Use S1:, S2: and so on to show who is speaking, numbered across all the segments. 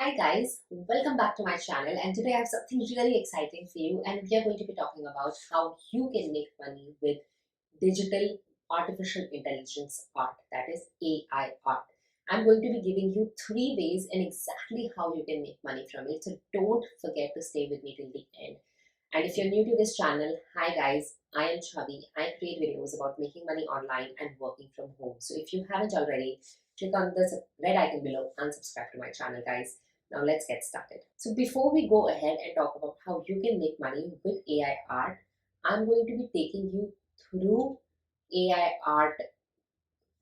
S1: Hi guys, welcome back to my channel, and today I have something really exciting for you, and we are going to be talking about how you can make money with digital artificial intelligence art, that is AI art. I'm going to be giving you 3 ways and exactly how you can make money from it, so don't forget to stay with me till the end. And if you're new to this channel, hi guys, I am Chavi. I create videos about making money online and working from home. So if you haven't already, click on the red icon below and subscribe to my channel, guys. Now let's get started. So before we go ahead and talk about how you can make money with AI art, I'm going to be taking you through AI art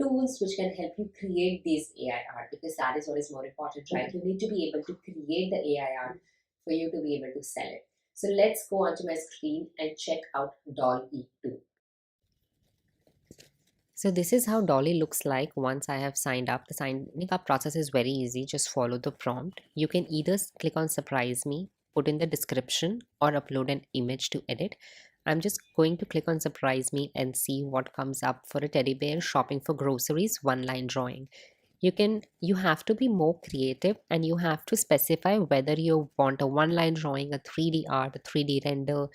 S1: tools which can help you create these AI art, because that is what is more important, right? You need to be able to create the AI art for you to be able to sell it. So let's go onto my screen and check out Dall E2. So this is how Dolly looks like once I have signed up. The signing up process is very easy. Just follow the prompt. You can either click on surprise me, put in the description, or upload an image to edit. I'm just going to click on surprise me and see what comes up for a teddy bear shopping for groceries, one line drawing. You have to be more creative, and you have to specify whether you want a one line drawing, a 3D art, a 3D render,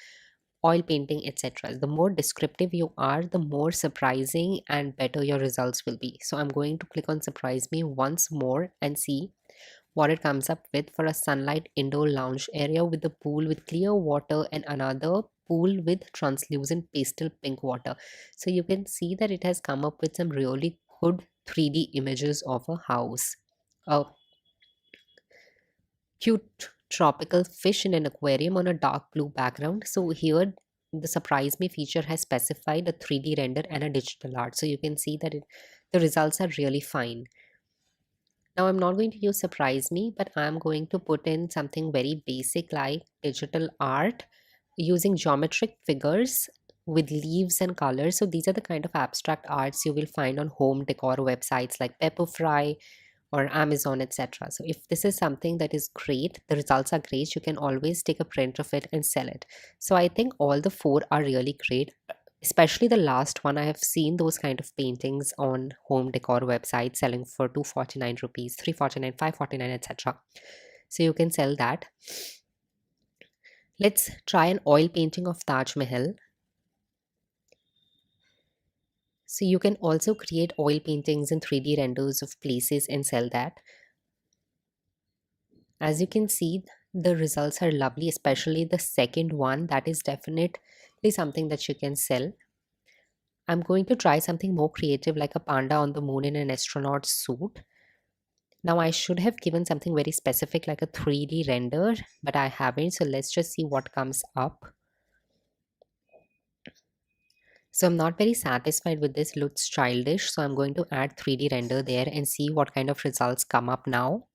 S1: oil painting, etc. The more descriptive you are, the more surprising and better your results will be. So I'm going to click on surprise me once more and see what it comes up with for a sunlight indoor lounge area with a pool with clear water and another pool with translucent pastel pink water. So you can see that it has come up with some really good 3D images of a house, a cute tropical fish in an aquarium on a dark blue background. So here the surprise me feature has specified a 3D render and a digital art. So you can see that the results are really fine. Now I'm not going to use surprise me, but I'm going to put in something very basic like digital art using geometric figures with leaves and colors. So these are the kind of abstract arts you will find on home decor websites like Pepperfry or Amazon, etc. So if this is something that is great, the results are great, you can always take a print of it and sell it. So I think all the four are really great, especially the last one. I have seen those kind of paintings on home decor websites selling for 249 rupees, 349, 549, etc. So you can sell that. Let's try an oil painting of Taj Mahal. So you can also create oil paintings and 3D renders of places and sell that. As you can see, the results are lovely, especially the second one. That is definitely something that you can sell. I'm going to try something more creative like a panda on the moon in an astronaut suit. Now I should have given something very specific like a 3D render, but I haven't. So let's just see what comes up. So I'm not very satisfied with this. Looks childish. So I'm going to add 3D render there and see what kind of results come up now.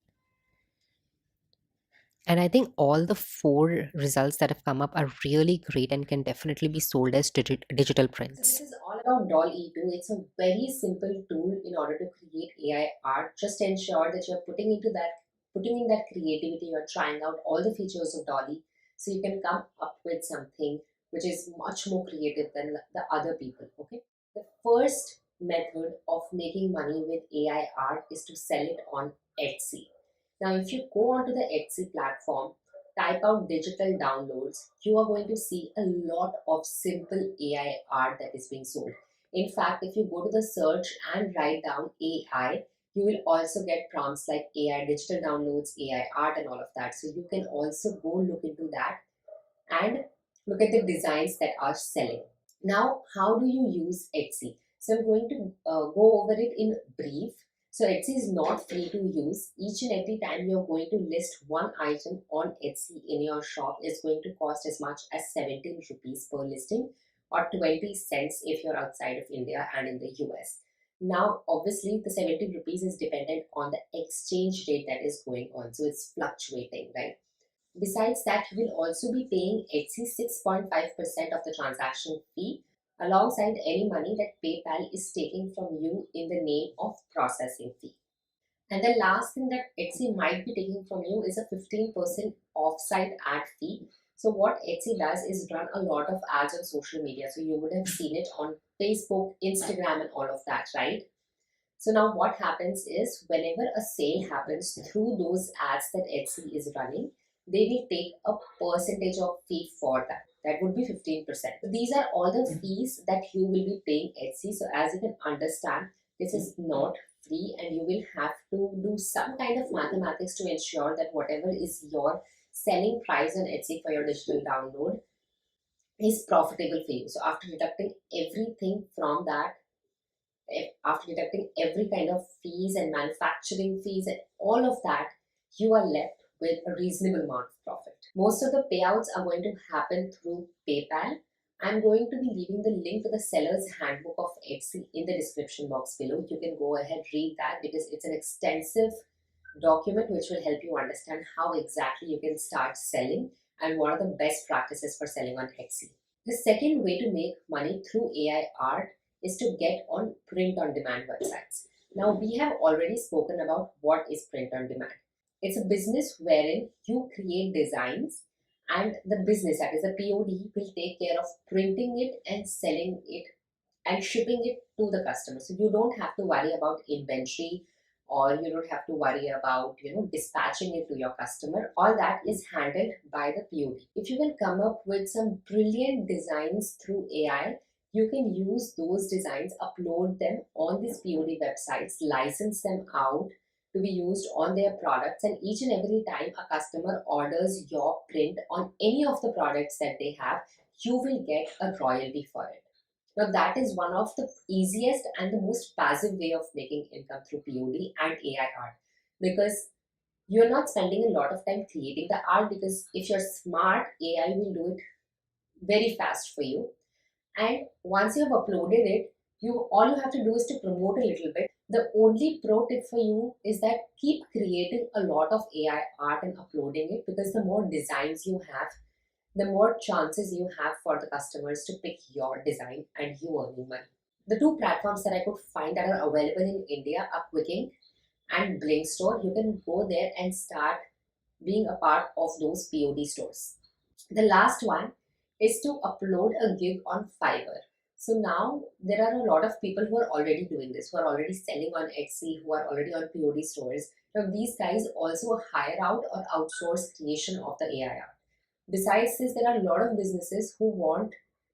S1: And I think all the four results that have come up are really great and can definitely be sold as digital prints. So this is all about Doll E2. It's a very simple tool in order to create AI art. Just ensure that you're putting in that creativity, you're trying out all the features of Dolly, so you can come up with something which is much more creative than the other people. Okay. The first method of making money with AI art is to sell it on Etsy. Now, if you go onto the Etsy platform, type out digital downloads, you are going to see a lot of simple AI art that is being sold. In fact, if you go to the search and write down AI, you will also get prompts like AI digital downloads, AI art, and all of that. So you can also go look into that and look at the designs that are selling. Now, how do you use Etsy? So I'm going to go over it in brief. So Etsy is not free to use. Each and every time you're going to list one item on Etsy in your shop is going to cost as much as 17 rupees per listing, or 20 cents if you're outside of India and in the US. Now, obviously, the 17 rupees is dependent on the exchange rate that is going on. So it's fluctuating, right? Besides that, you will also be paying Etsy 6.5% of the transaction fee, alongside any money that PayPal is taking from you in the name of processing fee. And the last thing that Etsy might be taking from you is a 15% offsite ad fee. So what Etsy does is run a lot of ads on social media. So you would have seen it on Facebook, Instagram, and all of that, right? So now what happens is whenever a sale happens through those ads that Etsy is running, they will take a percentage of fee for that. That would be 15%. So these are all the fees that you will be paying Etsy. So as you can understand, this is not free and you will have to do some kind of mathematics to ensure that whatever is your selling price on Etsy for your digital download is profitable for you. So after deducting everything from that, after deducting every kind of fees and manufacturing fees and all of that, you are left with a reasonable amount of profit. Most of the payouts are going to happen through PayPal. I'm going to be leaving the link to the seller's handbook of Etsy in the description box below. You can go ahead, read that because it's an extensive document which will help you understand how exactly you can start selling and what are the best practices for selling on Etsy. The second way to make money through AI art is to get on print on demand websites. Now, we have already spoken about what is print on demand. It's a business wherein you create designs and the business, that is the POD, will take care of printing it and selling it and shipping it to the customer. So you don't have to worry about inventory or you don't have to worry about dispatching it to your customer. All that is handled by the POD. If you can come up with some brilliant designs through AI, you can use those designs, upload them on these POD websites, license them out to be used on their products, and each and every time a customer orders your print on any of the products that they have, you will get a royalty for it. Now, that is one of the easiest and the most passive way of making income through POD and AI art, because you're not spending a lot of time creating the art, because if you're smart, AI will do it very fast for you. And once you have uploaded it, you all you have to do is to promote a little bit. The only pro tip for you is that keep creating a lot of AI art and uploading it, because the more designs you have, the more chances you have for the customers to pick your design and you earning money. The two platforms that I could find that are available in India are Quicking and Blink Store. You can go there and start being a part of those POD stores. The last one is to upload a gig on Fiverr. So now there are a lot of people who are already doing this, who are already selling on Etsy, who are already on POD stores. Now these guys also hire out or outsource creation of the AI art. Besides this, there are a lot of businesses who want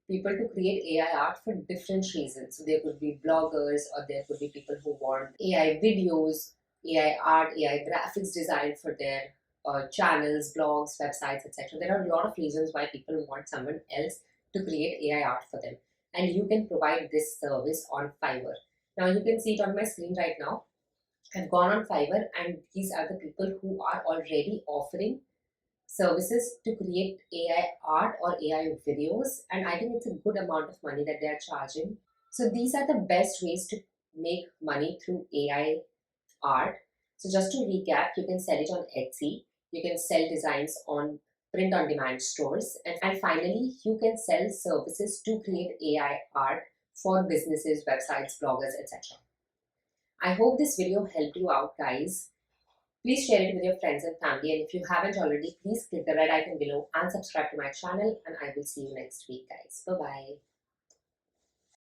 S1: people to create AI art for different reasons. So there could be bloggers, or there could be people who want AI videos, AI art, AI graphics design for their channels, blogs, websites, etc. There are a lot of reasons why people want someone else to create AI art for them. And you can provide this service on Fiverr. Now you can see it on my screen right now. I've gone on Fiverr and these are the people who are already offering services to create AI art or AI videos, and I think it's a good amount of money that they are charging. So these are the best ways to make money through AI art. So just to recap, you can sell it on Etsy, you can sell designs on print on demand stores, and finally you can sell services to create AI art for businesses, websites, bloggers, etc. I hope this video helped you out, guys. Please share it with your friends and family, and if you haven't already, please click the red icon below and subscribe to my channel, and I will see you next week, guys. Bye bye.